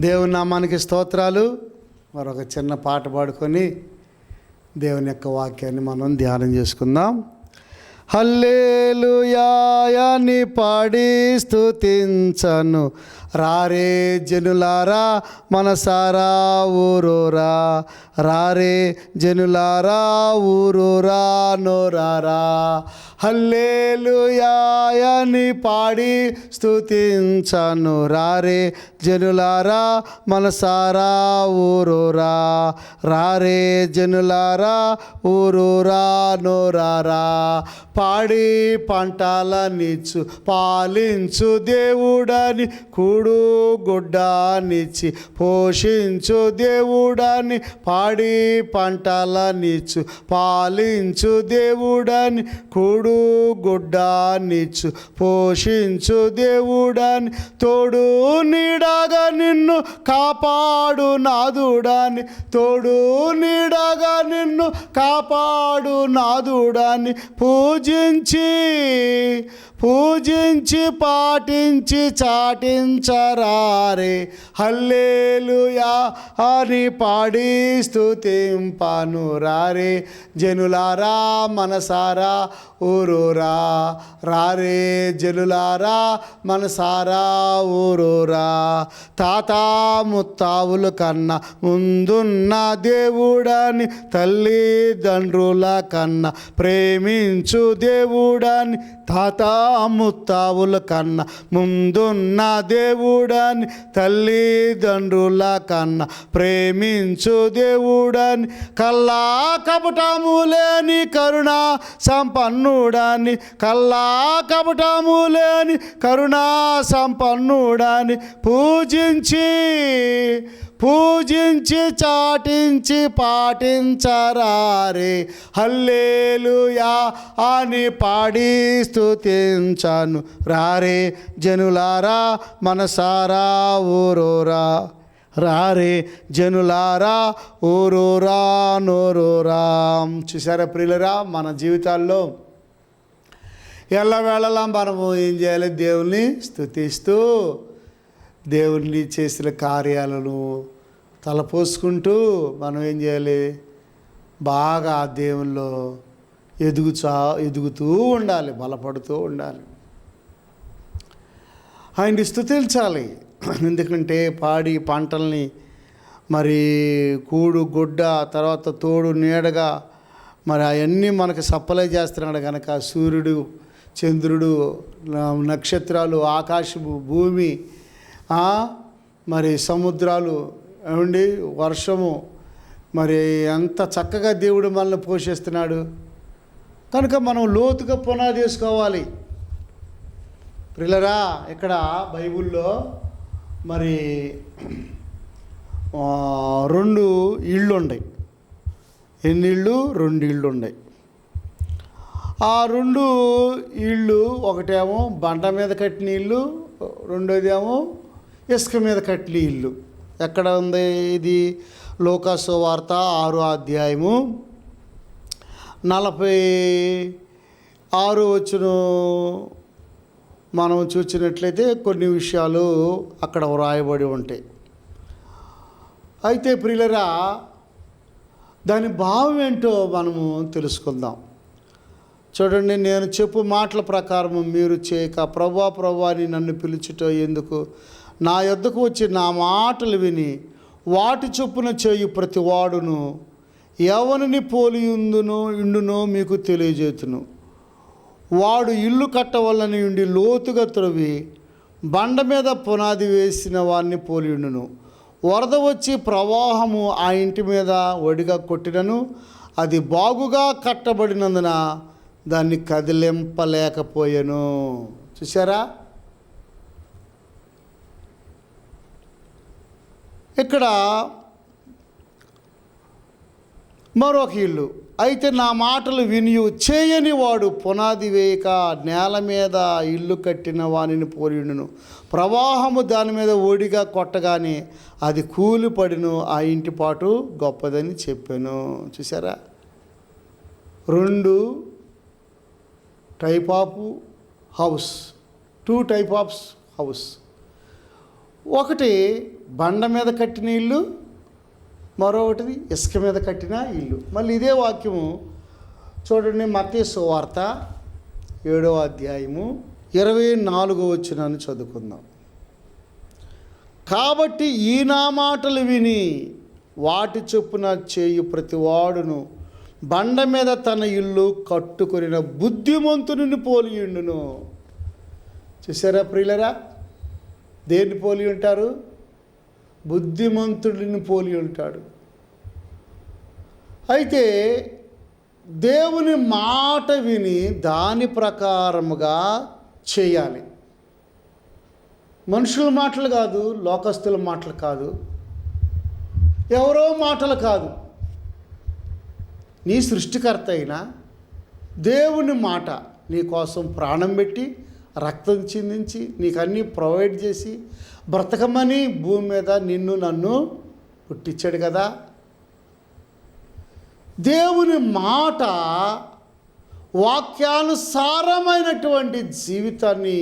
దేవుని నామానికి స్తోత్రాలు. మరొక చిన్న పాట పాడుకొని దేవుని యొక్క వాక్యాన్ని మనం ధ్యానం చేసుకుందాం. హల్లెలూయా అని పాడి స్తుతించను, రారే జనులారా మనసారా ఊరూరా, రారే జనులారా ఊరూరా నోరారా. హల్లెలూయా అని పాడి స్తుతించను, రారే జనులారా మనసారా ఊరూరా, రారే జనులారా ఊరూరా నోరారా. పాడి పంటలనిచ్చు పాలించు దేవుడని, కూడు గుడ్డనిచ్చి పోషించు దేవుడని, పాడి పంటలనిచ్చు పాలించు దేవుడని, కూడు గుడ్డనిచ్చు పోషించు దేవుడని, తోడు నీడగా నిన్ను కాపాడు నాదుడని, తోడు నీడగా నిన్ను కాపాడు నాదుడని, పూజించి పాటించి చాటించరారే. హల్లెలూయా అని పాడి స్తుతింపను, రారే జనులారా మనసారా ఊరూరా, రారే జనులారా మనసారా ఊరూరా. తాత ముత్తావుల కన్నా ముందున్న దేవుడని, తల్లిదండ్రుల కన్నా ప్రేమించు దేవుడని, తాత ముత్తావుల కన్నా ముందున్న దేవుడని, తల్లిదండ్రుల కన్నా ప్రేమించు దేవుడని, కల్లా కపటము లేని కరుణా సంపన్నుడని, కల్లా కపటము లేని కరుణా సంపన్నుడని, పూజించి చాటించి పాటించరారే. హల్లెలూయా అని పాడి స్తుతించను, రారే జనులారా మనసారా ఊరూరా, రారే జనులారా ఊరూరా నోరూరా. చూసారా ప్రియులరా, మన జీవితాల్లో ఎల్లవేళలా మనము ఏం చేయాలి? దేవుణ్ణి స్తుతిస్తూ దేవుణ్ణి చేసిన కార్యాలను తలపోసుకుంటూ మనం ఏం చేయాలి? బాగా దేవుల్లో ఎదుగుతూ ఉండాలి, బలపడుతూ ఉండాలి, ఆయన్ని స్తుతించాలి. ఎందుకంటే పాడి పంటల్ని మరి కూడు గుడ్డ తర్వాత తోడు నీడగా మరి అవన్నీ మనకు సప్లై చేస్తున్నాడు కనుక, సూర్యుడు చంద్రుడు నక్షత్రాలు ఆకాశము భూమి మరి సముద్రాలు ఏమండి వర్షము, మరి ఎంత చక్కగా దేవుడు మనల్ని పోషిస్తున్నాడు కనుక మనం లోతుగా పునాది వేసుకోవాలి. ప్రియులరా, ఇక్కడ బైబిల్లో మరి 2 ఇళ్ళు ఉన్నాయి. ఎన్ని ఇళ్ళు? 2 ఇళ్ళు ఉన్నాయి. ఆ 2 ఇళ్ళు, ఒకటేమో బండ మీద కట్టిన ఇల్లు, రెండోదేమో ఇసుక మీద కట్టిన ఇల్లు. ఎక్కడ ఉంది ఇది? లూకా సువార్త 6వ అధ్యాయము 46వ వచనం మనం చూసినట్లయితే కొన్ని విషయాలు అక్కడ వ్రాయబడి ఉంటాయి. అయితే ప్రియులరా, దాని భావం ఏంటో మనము తెలుసుకుందాం. చూడండి, నేను చెప్పు మాటల ప్రకారం మీరు చేయక ప్రభువా అని నన్ను పిలుచుట ఎందుకు? నా యొద్దకు వచ్చి నా మాటలు విని వాటి చొప్పున చేయు ప్రతి వాడును ఎవరిని పోలి ఉండునో మీకు తెలియజేతును. వాడు ఇల్లు కట్టవలని ఉండి లోతుగా త్రవ్వి బండ మీద పునాది వేసిన వాడిని పోలి ఉండును. వరద వచ్చి ప్రవాహము ఆ ఇంటి మీద ఒడిగా కొట్టినను అది బాగుగా కట్టబడినందున దాన్ని కదిలింపలేకపోయాను. చూసారా, ఇక్కడ మరొక ఇల్లు. అయితే నా మాటలు వినియు చేయని వాడు పునాది వేయక నేల మీద ఇల్లు కట్టిన వానిని పోలియుండును. ప్రవాహము దాని మీద ఓడిగా కొట్టగానే అది కూలిపడిను, ఆ ఇంటి పాటు గొప్పదని చెప్పాను. చూసారా, 2 type of house, 2 type of house. ఒకటి బండ మీద కట్టిన ఇల్లు, మరొకటిది ఇసుక మీద కట్టిన ఇల్లు. మళ్ళీ ఇదే వాక్యము చూడండి, మత్తయి సువార్త 7వ అధ్యాయము 24వ వచనాన్ని చదువుకుందాం. కాబట్టి ఈ నా మాటలు విని వాటి చొప్పున చేయు ప్రతివాడును బండ మీద తన ఇల్లు కట్టుకొనిన బుద్ధిమంతుని పోలియుండును. చూసారా ప్రియులరా, దేన్ని పోలి ఉంటారు? బుద్ధిమంతుడిని పోలి ఉంటాడు. అయితే దేవుని మాట విని దాని ప్రకారముగా చేయాలి. మనుషుల మాటలు కాదు, లోకస్తుల మాటలు కాదు, ఎవరో మాటలు కాదు, నీ సృష్టికర్త అయిన దేవుని మాట, నీ కోసం ప్రాణం పెట్టి రక్తం చిందించి నీకు అన్నీ ప్రొవైడ్ చేసి బ్రతకమని భూమి మీద నిన్ను నన్ను పుట్టించాడు కదా. దేవుని మాట వాక్యానుసారమైనటువంటి జీవితాన్ని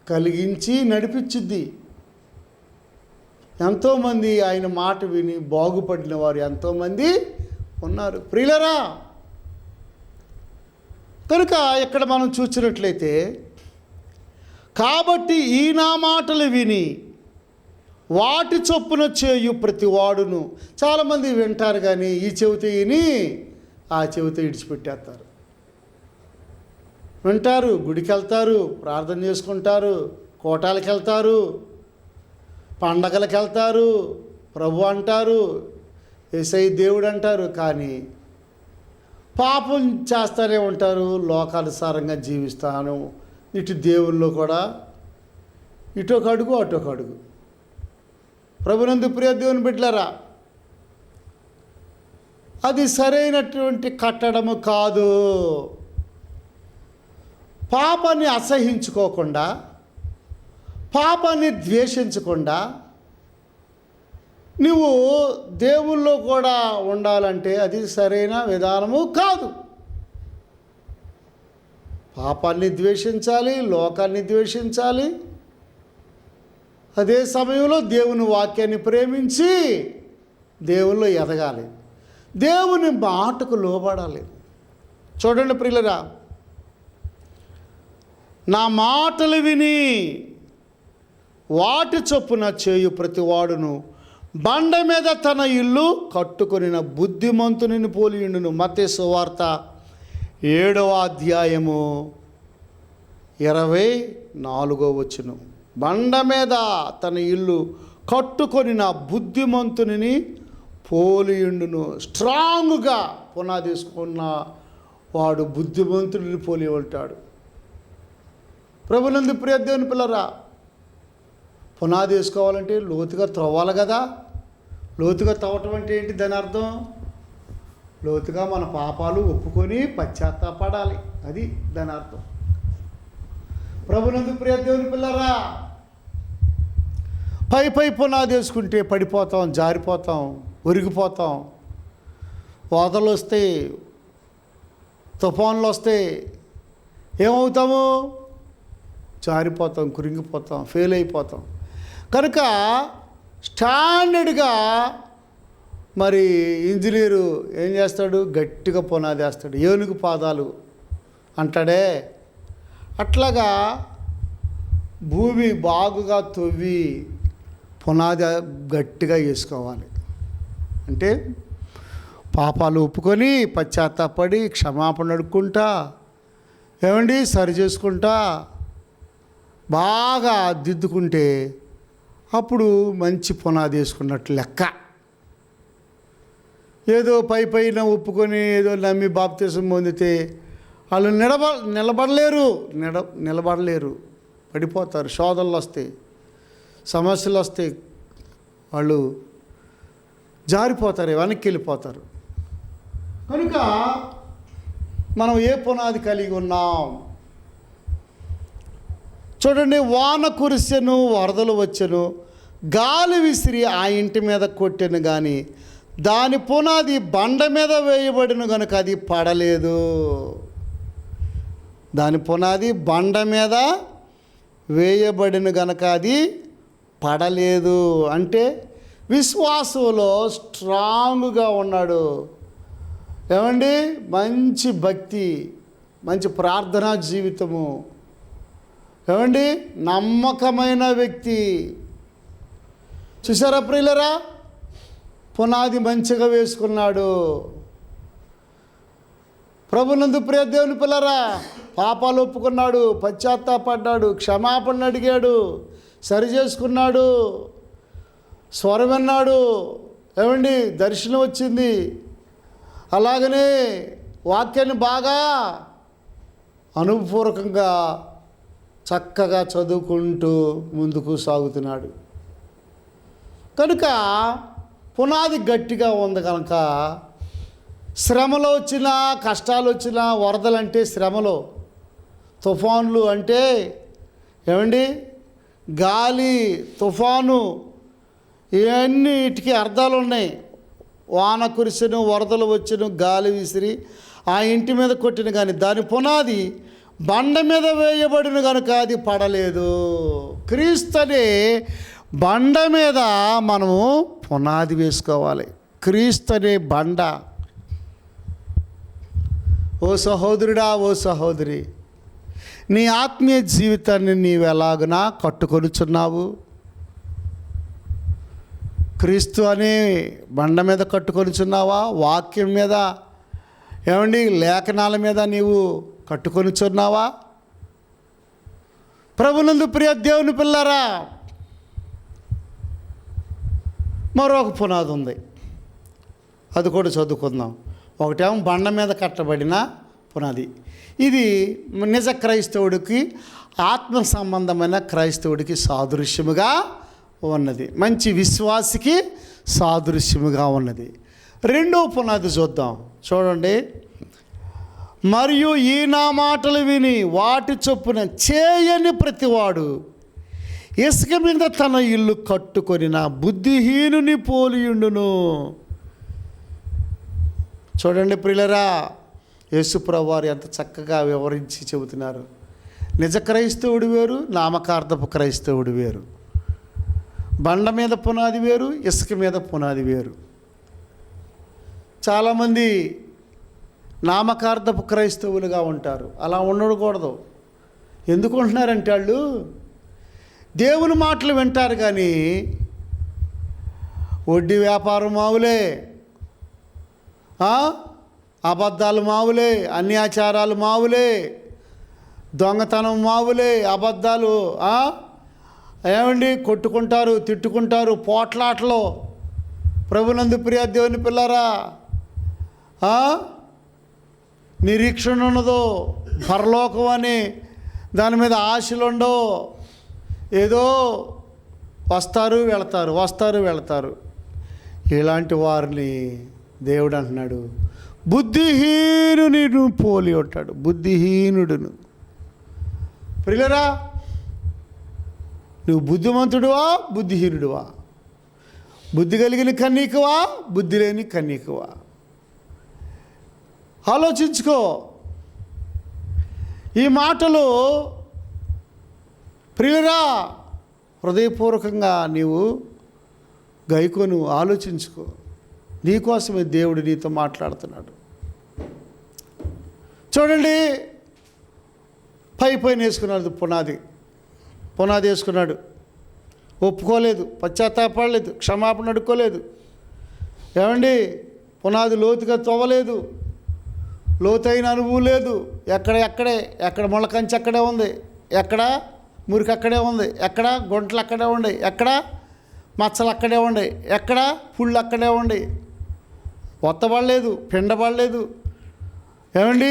కలిగించి నడిపించుద్ది. ఎంతోమంది ఆయన మాట విని బాగుపడిన వారు ఎంతోమంది ఉన్నారు ప్రియులరా. కనుక ఇక్కడ మనం చూసినట్లయితే, కాబట్టి ఈ నా మాటలు విని వాటి చొప్పున చేయు ప్రతివాడును. చాలామంది వింటారు కానీ ఈ చెవితో విని ఆ చెవితో ఇడిచిపెట్టేస్తారు. వింటారు, గుడికి వెళ్తారు, ప్రార్థన చేసుకుంటారు, కోటాలకు వెళ్తారు, పండగలకు వెళ్తారు, ప్రభు అంటారు, యేసై దేవుడు అంటారు, కానీ పాపం చేస్తూనే ఉంటారు, లోకానుసారంగా జీవిస్తాను. ఇటు దేవుల్లో కూడా ఇటొక అడుగు అటొక అడుగు. ప్రభునందు ప్రియ దేవుని బిడ్డలారా, అది సరైనటువంటి కట్టడము కాదు. పాపాన్ని అసహించుకోకుండా, పాపాన్ని ద్వేషించకుండా నువ్వు దేవుల్లో కూడా ఉండాలంటే అది సరైన విధానము కాదు. పాపాన్ని ద్వేషించాలి, లోకాన్ని ద్వేషించాలి, అదే సమయంలో దేవుని వాక్యాన్ని ప్రేమించి దేవుల్లో ఎదగాలి, దేవుని మాటకు లోబడాలి. చూడండి ప్రియులరా, నా మాటలు విని వాటి చొప్పున చేయు ప్రతివాడును బండ మీద తన ఇల్లు కట్టుకొనిన బుద్ధిమంతుని పోలియుండును. మత్తయి సువార్త 7వ అధ్యాయము 24వ వచనం. బండ మీద తన ఇల్లు కట్టుకొనిన బుద్ధిమంతుని పోలియుండును. స్ట్రాంగ్గా పునాది వేసుకున్న వాడు బుద్ధిమంతుడిని పోలి ఉంటాడు. ప్రభునందు ప్రియ దేవుని పిల్లరా, పునాది వేసుకోవాలంటే లోతుగా త్రవ్వాలి కదా. లోతుగా తవ్వటం అంటే ఏంటి? దాని అర్థం లోతుగా మన పాపాలు ఒప్పుకొని పశ్చాత్తాపడాలి, అది దాని అర్థం. ప్రభునందు ప్రియ దేవుని పిల్లరా, పై పునాది వేసుకుంటే పడిపోతాం, జారిపోతాం, ఒరిగిపోతాం. వరదలు వస్తే, తుఫాన్లు వస్తే ఏమవుతాము? జారిపోతాం, కురింగిపోతాం, ఫెయిల్ అయిపోతాం. కనుక స్టాండర్డ్గా మరి ఇంజనీరు ఏం చేస్తాడు? గట్టిగా పునాది వేస్తాడు. ఏనుగు పాదాలు అంటాడే, అట్లాగా భూమి బాగుగా తవ్వి పునాది గట్టిగా వేసుకోవాలి. అంటే పాపాలు ఒప్పుకొని పశ్చాత్తాపడి క్షమాపణ అడుక్కుంటా, ఏమండి సరి చేసుకుంటా బాగా దిద్దుకుంటే అప్పుడు మంచి పునాది వేసుకున్నట్టు లెక్క. ఏదో పైన ఒప్పుకొని ఏదో నమ్మి బాప్తిసం పొందితే వాళ్ళు నిలబడలేరు, పడిపోతారు. శోధనలు వస్తాయి, సమస్యలు వస్తాయి, వాళ్ళు జారిపోతారు, వెనక్కి వెళ్ళిపోతారు. కనుక మనం ఏ పునాది కలిగి ఉన్నాం? చూడండి, వాన కురిసెను, వరదలు వచ్చెను, గాలి విసిరి ఆ ఇంటి మీద కొట్టెను, కానీ దాని పునాది బండ మీద వేయబడిన కనుక అది పడలేదు. దాని పునాది బండ మీద వేయబడిన గనక అది పడలేదు. అంటే విశ్వాసంలో స్ట్రాంగ్గా ఉన్నాడు. ఏమండి, మంచి భక్తి, మంచి ప్రార్థనా జీవితము, ఏమండి, నమ్మకమైన వ్యక్తి. చూసారా ప్రియులరా, పునాది మంచిగా వేసుకున్నాడు. ప్రభునందు ప్రియ దేవుని పిల్లరా, పాపాలు ఒప్పుకున్నాడు, పశ్చాత్తాపడ్డాడు, క్షమాపణ అడిగాడు, సరి చేసుకున్నాడు, స్వరం విన్నాడు, ఏమండి, దర్శనం వచ్చింది. అలాగనే వాక్యాన్ని బాగా అనుభవపూర్వకంగా చక్కగా చదువుకుంటూ ముందుకు సాగుతున్నాడు. కనుక పునాది గట్టిగా ఉంది. కనుక శ్రమలు వచ్చినా, కష్టాలు వచ్చినా, వరదలంటే శ్రమలు, తుఫాన్లు అంటే ఏమండి, గాలి, తుఫాను, ఇవన్నిటికీ అర్థాలు ఉన్నాయి. వాన కురిసెను, వరదలు వచ్చెను, గాలి విసిరి ఆ ఇంటి మీద కొట్టిన కానీ దాని పునాది బండ మీద వేయబడిన కనుక అది పడలేదు. క్రీస్తునే బండ మీద మనము పునాది వేసుకోవాలి. క్రీస్తునే బండ. ఓ సహోదరుడా, ఓ సహోదరి, నీ ఆత్మీయ జీవితాన్ని నీవు ఎలాగునా కట్టుకొనుచున్నావు? క్రీస్తు అనే బండ మీద కట్టుకొనుచున్నావా? వాక్యం మీద, ఏమండి, లేఖనాల మీద నీవు కట్టుకొనుచున్నావా? ప్రభునందు ప్రియ దేవుని పిల్లరా, మరొక పునాది ఉంది, అది కూడా చదువుకుందాం. ఒకటేమో బండ మీద కట్టబడిన పునాది. ఇది నిజ క్రైస్తవుడికి, ఆత్మ సంబంధమైన క్రైస్తవుడికి సాదృశ్యముగా ఉన్నది. మంచి విశ్వాసికి సాదృశ్యముగా ఉన్నది. రెండో పునాది చూద్దాం. చూడండి, మరియు ఈ నా మాటలు విని వాటి చొప్పున చేయని ప్రతివాడు ఇసుక మీద తన ఇల్లు కట్టుకొని నా బుద్ధిహీనుని పోలియుండును. చూడండి ప్రియులరా, యేసుప్రభువు వారు ఎంత చక్కగా వివరించి చెబుతున్నారు. నిజ క్రైస్తవుడు వేరు, నామకార్థపు క్రైస్తవుడు వేరు. బండ మీద పునాది వేరు, ఇసుక మీద పునాది వేరు. చాలామంది నామకార్థపు క్రైస్తవులుగా ఉంటారు. అలా ఉండకూడదు. ఎందుకు ఉంటున్నారంటే వాళ్ళు దేవుని మాటలు వింటారు కానీ వడ్డీ వ్యాపారం మావులే, అబద్ధాలు మావులే, అన్యాచారాలు మావులే, దొంగతనం మావులే, అబద్ధాలు, ఏమండి, కొట్టుకుంటారు, తిట్టుకుంటారు, పోట్లాటలో. ప్రభునందు ప్రియ దేవుని పిల్లరా, నిరీక్షణ ఉన్నదో, పరలోకం అని దాని మీద ఆశలు ఉండవు. ఏదో వస్తారు వెళతారు, వస్తారు వెళతారు. ఇలాంటి వారిని దేవుడు అంటున్నాడు, బుద్ధిహీనుని పోలి ఉంటాడు. బుద్ధిహీనుడును. ప్రియులరా, నువ్వు బుద్ధిమంతుడువా, బుద్ధిహీనుడువా? బుద్ధి కలిగిన కన్యకవా, బుద్ధి లేని కన్యకవా? ఆలోచించుకో. ఈ మాటలు ప్రియులరా హృదయపూర్వకంగా నీవు గైకోను ఆలోచించుకో. నీకోసమే దేవుడు నీతో మాట్లాడుతున్నాడు. చూడండి, పైన వేసుకున్నాడు పునాది వేసుకున్నాడు. ఒప్పుకోలేదు, పశ్చాత్తాపడలేదు, క్షమాపణ అడుక్కోలేదు. ఏమండి, పునాది లోతుగా తవ్వలేదు, లోతైన అనుభవం లేదు. ఎక్కడ ముళ్ళకంచి అక్కడే ఉంది, ఎక్కడ మురికి అక్కడే ఉంది, ఎక్కడ గుంటలు అక్కడే ఉండే, ఎక్కడ మచ్చలు అక్కడే ఉండే, ఎక్కడ పుళ్ళు అక్కడే ఉండే. ఒత్తబడలేదు, పిండబడలేదు, ఏమండి,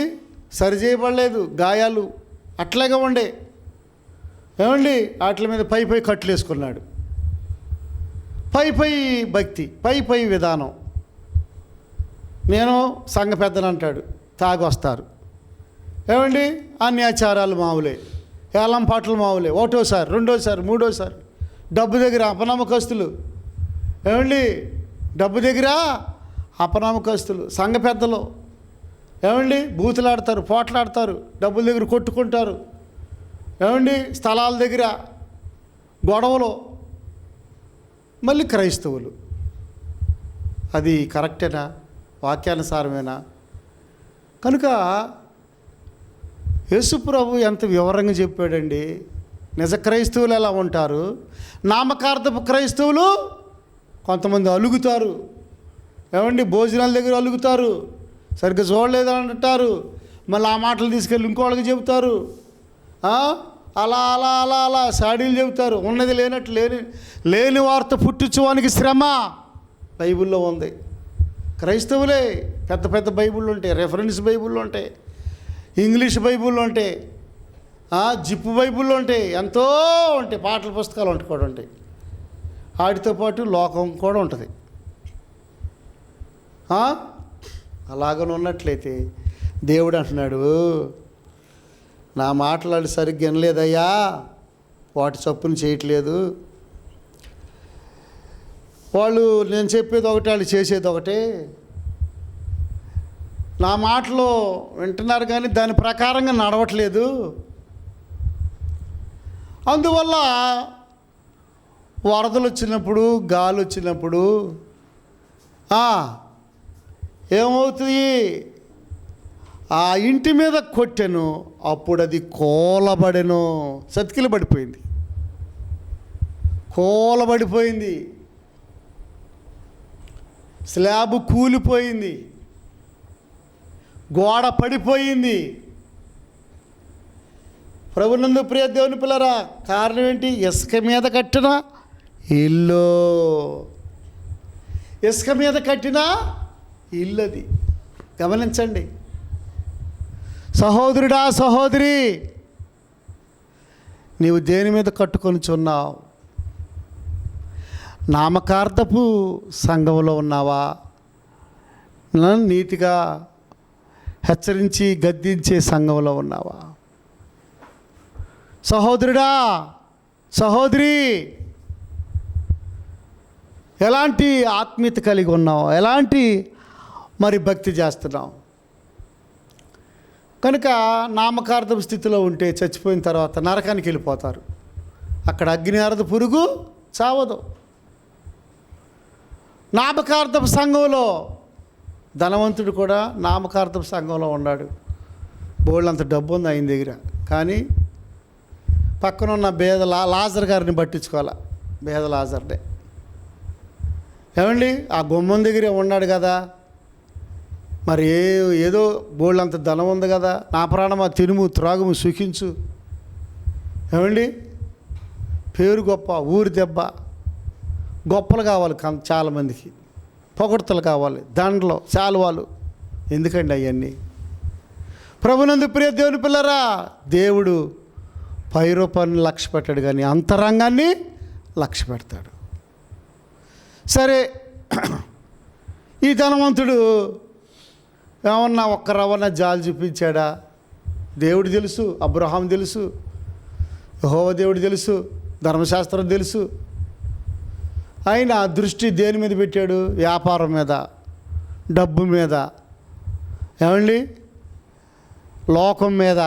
సరిచేయబడలేదు, గాయాలు అట్లాగే ఉండే. ఏమండి, వాటి మీద పై కట్లు వేసుకున్నాడు. పై భక్తి, పై విధానం. నేను సంఘ పెద్దను అంటాడు, తాగి వస్తారు. ఏమండి, అన్యాచారాలు మావులే, ఏలం పాటలు మావులే. ఒకటోసారి, రెండోసారి, మూడోసారి. డబ్బు దగ్గర అపనమ్మకస్తులు. ఏమండి, డబ్బు దగ్గర అపనమ్మకస్తులు. సంఘ పెద్దలు ఏమండి, బూతులాడతారు, పోట్లాడతారు, డబ్బుల దగ్గర కొట్టుకుంటారు. ఏమండి, స్థలాల దగ్గర గొడవలు. మళ్ళీ క్రైస్తవులు. అది కరెక్టేనా? వాక్యానుసారమేనా? కనుక యేసుప్రభు ఎంత వివరంగా చెప్పాడండి. నిజ క్రైస్తవులు ఎలా ఉంటారు, నామకార్థపు క్రైస్తవులు కొంతమంది అలుగుతారు. ఏమండి, భోజనాల దగ్గర అలుగుతారు, సరిగ్గా చూడలేదు అంటారు, మళ్ళీ ఆ మాటలు తీసుకెళ్ళి ఇంకోళ్ళకి చెబుతారు. అలా అలా అలా అలా సాడీలు చెబుతారు. ఉన్నది లేనట్టు లేని వార్త పుట్టించువానికి శ్రమ బైబిల్లో ఉంది. క్రైస్తవులే పెద్ద పెద్ద బైబిళ్ళు ఉంటాయి, రెఫరెన్స్ బైబిళ్ళు ఉంటాయి, ఇంగ్లీష్ బైబిళ్ళు ఉంటాయి, జిప్పు బైబిళ్ళు ఉంటాయి, ఎంతో ఉంటాయి, పాటల పుస్తకాలు కూడా ఉంటాయి. వాటితో పాటు లోకం కూడా ఉంటుంది. అలాగని ఉన్నట్లయితే దేవుడు అంటున్నాడు, నా మాటలు సరిగ్గా వినలేదయ్యా, వాటి చప్పును చేయట్లేదు. వాళ్ళు నేను చెప్పేది ఒకటి, వాళ్ళు చేసేది ఒకటే. నా మాటలు వింటున్నారు కానీ దాని ప్రకారంగా నడవట్లేదు. అందువల్ల వరదలు వచ్చినప్పుడు, గాలి వచ్చినప్పుడు ఏమవుతుంది? ఆ ఇంటి మీద కొట్టెను, అప్పుడు అది కూలబడెను. సతికిల పడిపోయింది, కూలబడిపోయింది, స్లాబ్ కూలిపోయింది, గోడ పడిపోయింది. ప్రభునందు ప్రియ దేవుని పిల్లరా, కారణం ఏంటి? ఇసుక మీద కట్టిన ఇల్లు. ఇసుక మీద కట్టిన ఇల్లు అది. గమనించండి సహోదరుడా, సహోదరి, నీవు దేని మీద కట్టుకొనిచున్నావు? నామకార్థపు సంఘంలో ఉన్నావా? నీతిగా హెచ్చరించి గద్దించే సంఘంలో ఉన్నావా? సహోదరుడా, సహోదరి, ఎలాంటి ఆత్మీయత కలిగి ఉన్నావు? ఎలాంటి భక్తి చేస్తున్నావు? కనుక నామకార్థపు స్థితిలో ఉంటే చచ్చిపోయిన తర్వాత నరకానికి వెళ్ళిపోతారు. అక్కడ అగ్ని ఆరదు, పురుగు చావదు. నామకార్థపు సంఘంలో ధనవంతుడు కూడా నామకార్థపు సంఘంలో ఉన్నాడు. బోళ్ళంత డబ్బు ఉంది ఆయన దగ్గర, కానీ పక్కన ఉన్న బేద లాజర్ గారిని పట్టించుకోవాలి. బేద లాజర్నే. ఏమండి, ఆ గుమ్మం దగ్గరే ఉన్నాడు కదా, మరి ఏదో బోళ్ళంత ధనం ఉంది కదా, నా ప్రాణమా తినుము త్రాగుము సుఖించు. ఏమండి, పేరు గొప్ప, ఊరి దెబ్బ, గొప్పలు కావాలి చాలామందికి, పొగడ్తలు కావాలి, దండలు, శాలువాలు. ఎందుకండి అవన్నీ? ప్రభునందు ప్రియ దేవుని పిల్లరా, దేవుడు పై రూపాన్ని లక్ష్య పెట్టాడు కానీ అంతరంగాన్ని లక్ష్య పెడతాడు. సరే, ఈ ధనవంతుడు ఏమన్నా ఒక్క రవ్వన జాలి చూపించాడా? దేవుడు తెలుసు, అబ్రహాం తెలుసు, యెహోవా దేవుడు తెలుసు, ధర్మశాస్త్రం తెలుసు. ఆయన దృష్టి దేని మీద పెట్టాడు? వ్యాపారం మీద, డబ్బు మీద, ఏమండి, లోకం మీద.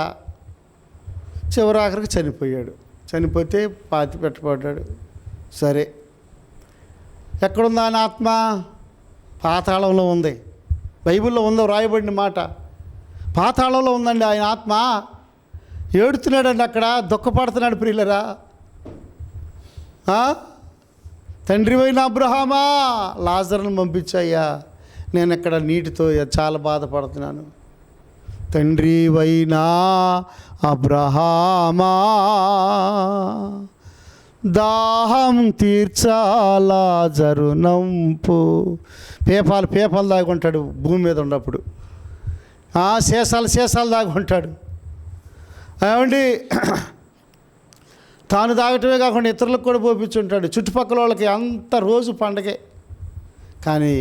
చివరాఖరికి చనిపోయాడు. చనిపోతే పాతి పెట్టబడ్డాడు. సరే, ఎక్కడుందా ఆయన ఆత్మ? పాతాళంలో ఉంది. బైబిల్లో ఉందో రాయబడిన మాట. పాతాళంలో ఉందండి ఆయన ఆత్మ. ఏడుతున్నాడండి, అక్కడ దుఃఖపడుతున్నాడు. ప్రియులరా, తండ్రివైన అబ్రహామా, లాజరును పంపించయ్యా, నేను ఇక్కడ నీటితో చాలా బాధపడుతున్నాను. తండ్రివైన అబ్రహామా, దాహం తీర్చాలా జరునంపు. పేపాలు దాగుంటాడు భూమి మీద ఉన్నప్పుడు. శేషాలు దాగుంటాడు. ఏమండి, తాను తాగటమే కాకుండా ఇతరులకు కూడా పోపించుంటాడు. చుట్టుపక్కల వాళ్ళకి అంత రోజు పండగే. కానీ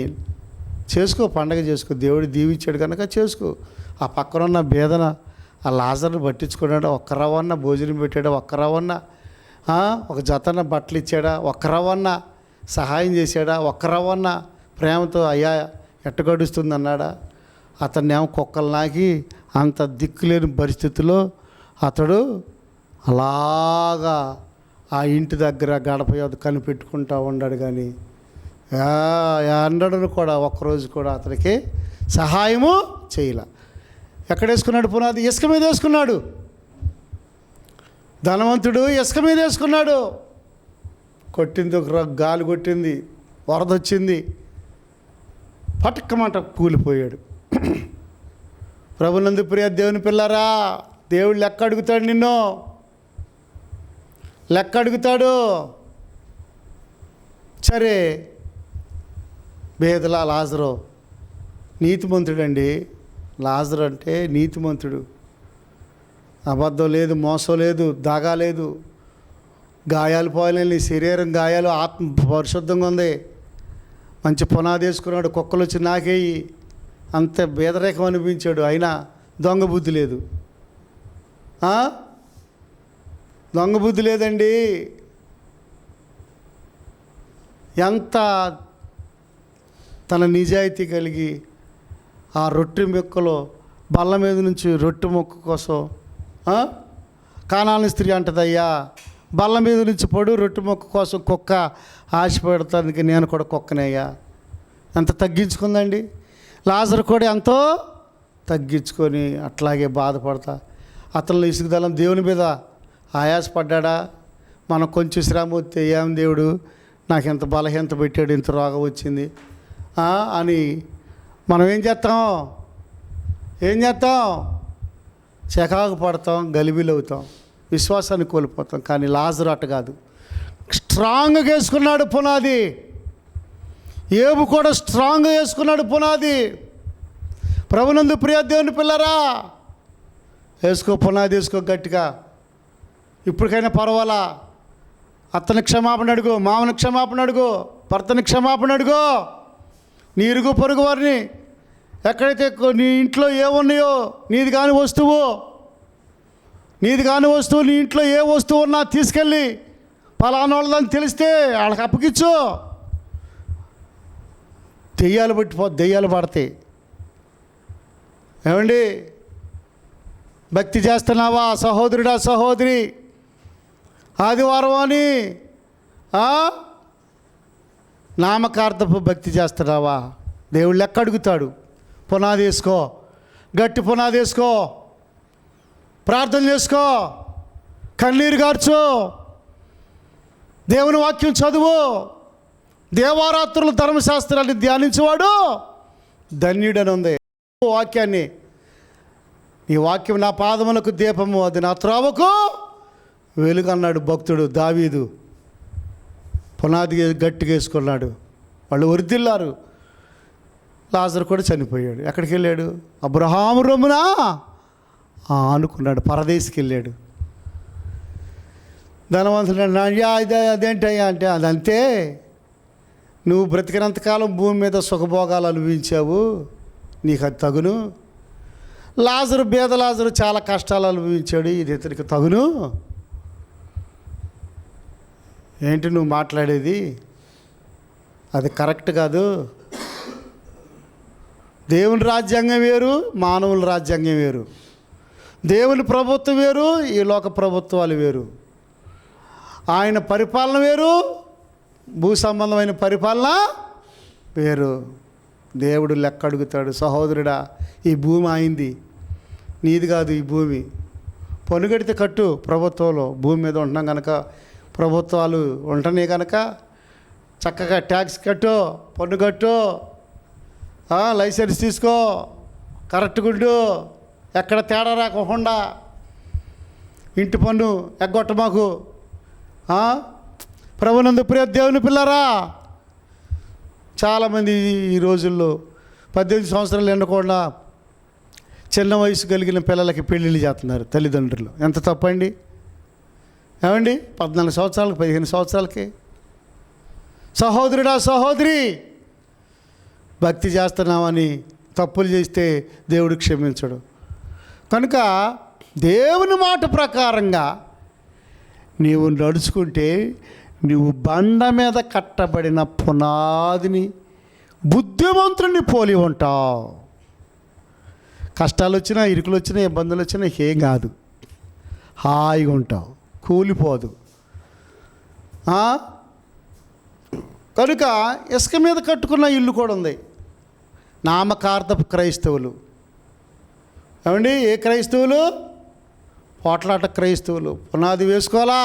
చేసుకో, పండగ చేసుకో, దేవుడు దీవించాడు కనుక చేసుకో. ఆ పక్కనున్న బేదన, ఆ లాజర్ని పట్టించుకున్నాడు. ఒక్క రవ్వన్న భోజనం పెట్టాడు, ఒక్క రవ్వన్న ఒక జతన్న బట్టలు ఇచ్చాడా, ఒక్క రవ్వన్న సహాయం చేశాడా, ఒక్క రవ్వన్న ప్రేమతో అయ్యా ఎట్ట గడుస్తుంది అన్నాడా? అతన్నేమో కుక్కలు నాకి అంత దిక్కులేని పరిస్థితిలో అతడు అలాగా ఆ ఇంటి దగ్గర గడప యొద్ద కనిపెట్టుకుంటూ ఉన్నాడు. కానీ అన్నడను కూడా ఒక్కరోజు కూడా అతనికి సహాయము చేయలే. ఎక్కడ వేసుకున్నాడు పునాది? ఇసుక మీద వేసుకున్నాడు. ధనవంతుడు ఇసుక మీద వేసుకున్నాడు. కొట్టింది, ఒక గాలి కొట్టింది, వరద వచ్చింది, పటక్కమంట కూలిపోయాడు. ప్రభునందు ప్రియ దేవుని పిల్లరా, దేవుడు లెక్క అడుగుతాడు, నిన్ను లెక్క అడుగుతాడు. సరే, బేదలా లాజరు నీతిమంతుడండి. లాజరు అంటే నీతిమంతుడు. అబద్ధం లేదు, మోసం లేదు, దాగా లేదు, గాయాలు పోయలేని శరీరం గాయాలు, ఆత్మ పరిశుద్ధంగా ఉంది. మంచి పునాది వేసుకున్నాడు. కుక్కలు వచ్చి నాకేయి అంత బేదరేఖం అనిపించాడు. అయినా దొంగ బుద్ధి లేదు. దొంగ బుద్ధి లేదండి. ఎంత తన నిజాయితీ కలిగి ఆ రొట్టె మొక్కలో బల్ల మీద నుంచి రొట్టె మొక్క కోసం కానాని స్త్రీ అంటదయ్యా, బల్ల మీద నుంచి పడు రొట్టె మొక్క కోసం కుక్క ఆశ పెడతానికి నేను కూడా కుక్కనయ్యా. ఎంత తగ్గించుకుందండి. లాజరు కూడా ఎంతో తగ్గించుకొని అట్లాగే బాధపడతా అతను ఇసుకుదలం దేవుని మీద ఆయాసపడ్డా. మనకు కొంచెం శ్రమ వస్తే ఏం దేవుడు నాకు ఎంత బలహీనత పెట్టాడు, ఇంత రోగం వచ్చింది అని మనం ఏం చేస్తాం? చికాకు పడతాం, గలిబిలు అవుతాం, విశ్వాసాన్ని కోల్పోతాం. కానీ లాజరు అట్ట కాదు, స్ట్రాంగ్గా వేసుకున్నాడు పునాది. ఏబు కూడా స్ట్రాంగ్గా వేసుకున్నాడు పునాది. ప్రభునందు ప్రియ దేవుని పిల్లరా, వేసుకో పునాది, వేసుకో గట్టిగా. ఇప్పటికైనా పర్వాలా. అత్తని క్షమాపణ అడుగు, మామని క్షమాపణ అడుగు, భర్తని క్షమాపణ అడుగు. నీ ఇరుగు పొరుగు వారిని ఎక్కడైతే నీ ఇంట్లో ఏమున్నాయో నీది కాని వస్తువు నీ ఇంట్లో ఏ వస్తువు ఉన్నా తీసుకెళ్ళి పలానా వాళ్ళని తెలిస్తే వాళ్ళకి అప్పగించు. దెయ్యాలు పడతాయి. ఏమండి, భక్తి చేస్తున్నావా సహోదరుడా, సహోదరి? ఆదివారం అని నామకార్థపు భక్తి చేస్తున్నావా? దేవుడు లెక్క అడుగుతాడు. పునాది వేసుకో, గట్టి పునాది వేసుకో, ప్రార్థన చేసుకో, కన్నీరు గార్చు, దేవుని వాక్యం చదువు, దేవారాత్రులు ధర్మశాస్త్రాన్ని ధ్యానించేవాడు ధన్యుడని ఉంది. వాక్యాన్ని, ఈ వాక్యం నా పాదములకు దీపము, అది నా త్రోవకు వెలుగు అన్నాడు భక్తుడు దావీదు. పునాది గట్టిగా వేసుకున్నాడు. వాళ్ళు వరిదిల్లారు. లాజరు కూడా చనిపోయాడు. ఎక్కడికి వెళ్ళాడు? అబ్రహాము రొమ్మున అనుకున్నాడు, పరదేశికి వెళ్ళాడు. ధనవంతుడు అదేంటయ్యా అంటే, అదంతే, నువ్వు బ్రతికినంతకాలం భూమి మీద సుఖభోగాలు అనుభవించావు, నీకు అది తగును. లాజరు, బేద లాజరు చాలా కష్టాలు అనుభవించాడు, ఇది ఇతనికి తగును. ఏంటి నువ్వు మాట్లాడేది? అది కరెక్ట్ కాదు. దేవుని రాజ్యాంగం వేరు, మానవుల రాజ్యాంగం వేరు. దేవుని ప్రభుత్వం వేరు, ఈ లోక ప్రభుత్వాలు వేరు. ఆయన పరిపాలన వేరు, భూ సంబంధమైన పరిపాలన వేరు. దేవుడు లెక్క అడుగుతాడు. సహోదరుడా, ఈ భూమి అయింది, నీది కాదు. ఈ భూమి పన్ను కడితే కట్టు. ప్రభుత్వంలో భూమి మీద ఉంటున్నాం కనుక, ప్రభుత్వాలు ఉంటున్నాయి కనుక చక్కగా ట్యాక్స్ కట్టు, పన్ను కట్టు, లైసెన్స్ తీసుకో, కరెక్ట్గా ఉండు, ఎక్కడ తేడా రాకుండా. ఇంటి పన్ను ఎగ్గొట్ట మాకు. ప్రభునందు ప్రియ దేవుని పిల్లరా, చాలామంది ఈ రోజుల్లో 18 సంవత్సరాలు ఎండకుండా చిన్న వయసు కలిగిన పిల్లలకి పెళ్ళిళ్ళు చేస్తున్నారు తల్లిదండ్రులు. ఎంత తప్పండి? ఏమండి, 14 సంవత్సరాలకి 15 సంవత్సరాలకి. సహోదరుడా, సహోదరి, భక్తి చేస్తున్నామని తప్పులు చేస్తే దేవుడు క్షమించడు. కనుక దేవుని మాట ప్రకారంగా నీవు నడుచుకుంటే నువ్వు బండ మీద కట్టబడిన పునాదిని, బుద్ధిమంతుని పోలి ఉంటావు. కష్టాలు వచ్చినా, ఇరుకులు వచ్చినా, ఇబ్బందులు వచ్చినా ఏం కాదు, హాయిగా ఉంటావు, కూలిపోదు. కనుక ఇసుక మీద కట్టుకున్న ఇల్లు కూడా ఉంది. నామకార్థపు క్రైస్తవులు. ఏమండి, ఏ క్రైస్తవులు? పోట్లాట క్రైస్తవులు. పునాది వేసుకోవాలా,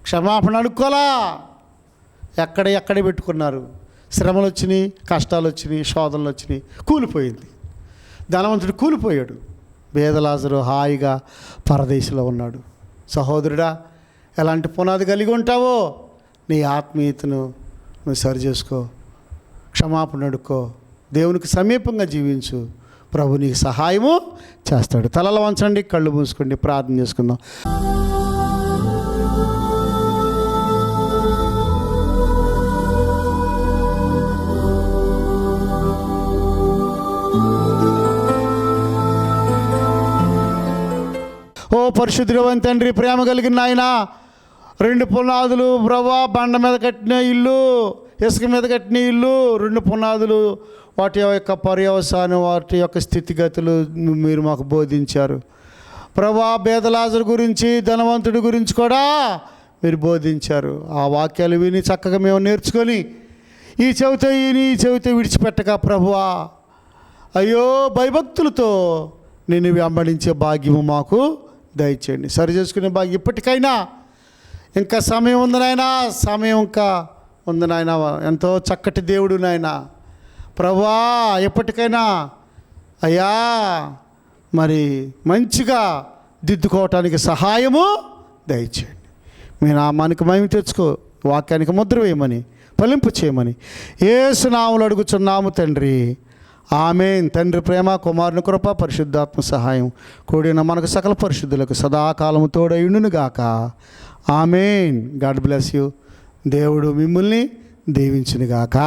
క్షమాపణ అడుక్కోవాలా, ఎక్కడ పెట్టుకున్నారు. శ్రమలు వచ్చినాయి, కష్టాలు వచ్చినాయి, శోధనలు వచ్చినాయి, కూలిపోయింది. ధనవంతుడు కూలిపోయాడు. బేదలాజరు హాయిగా పరదేశంలో ఉన్నాడు. సహోదరుడా, ఎలాంటి పునాది కలిగి ఉంటావో నీ ఆత్మీయతను నువ్వు సరి చేసుకో, క్షమాపణ అడుక్కో, దేవునికి సమీపంగా జీవించు. ప్రభు నీకు సహాయము చేస్తాడు. తలలు వంచండి, కళ్ళు మూసుకోండి, ప్రార్థన చేసుకుందాం. ఓ పరిశుద్ధుడైన తండ్రి, ప్రేమ కలిగిన నాయన, 2 పునాదులు ప్రభా, బండ మీద కట్టిన ఇల్లు, ఇసుక మీద కట్టిన ఇల్లు, 2 పునాదులు, వాటి యొక్క పర్యవసానం, వాటి యొక్క స్థితిగతులు మీరు మాకు బోధించారు ప్రభా. బేదలాజరు గురించి, ధనవంతుడి గురించి కూడా మీరు బోధించారు. ఆ వాక్యాలు విని చక్కగా మేము నేర్చుకొని ఈ చెవితో విడిచిపెట్టక ప్రభువా, అయ్యో భయభక్తులతో నేను వెంబడించే భాగ్యము మాకు దయచేయండి. సరి చేసుకునే భాగ్యం ఇప్పటికైనా ఇంకా సమయం ఉంది నాయన, సమయం ఇంకా ఉంది నాయన. ఎంతో చక్కటి దేవుడు నాయన ప్రభువా. ఎప్పటికైనా అయ్యా మరి మంచిగా దిద్దుకోవటానికి సహాయము దయచేయండి. మీ నామానికి మహిమ తెచ్చుకో, వాక్యానికి ముద్ర వేయమని, ఫలింపు చేయమని యేసు నామములో అడుగుచున్నాము తండ్రి, ఆమేన్. తండ్రి ప్రేమ, కుమారుని కృప, పరిశుద్ధాత్మ సహాయం కూడిన మనకు సకల పరిశుద్ధులకు సదాకాలము తోడయుండును గాక. ఆమేన్. God bless you. దేవుడు మిమ్మల్ని దీవించును గాక.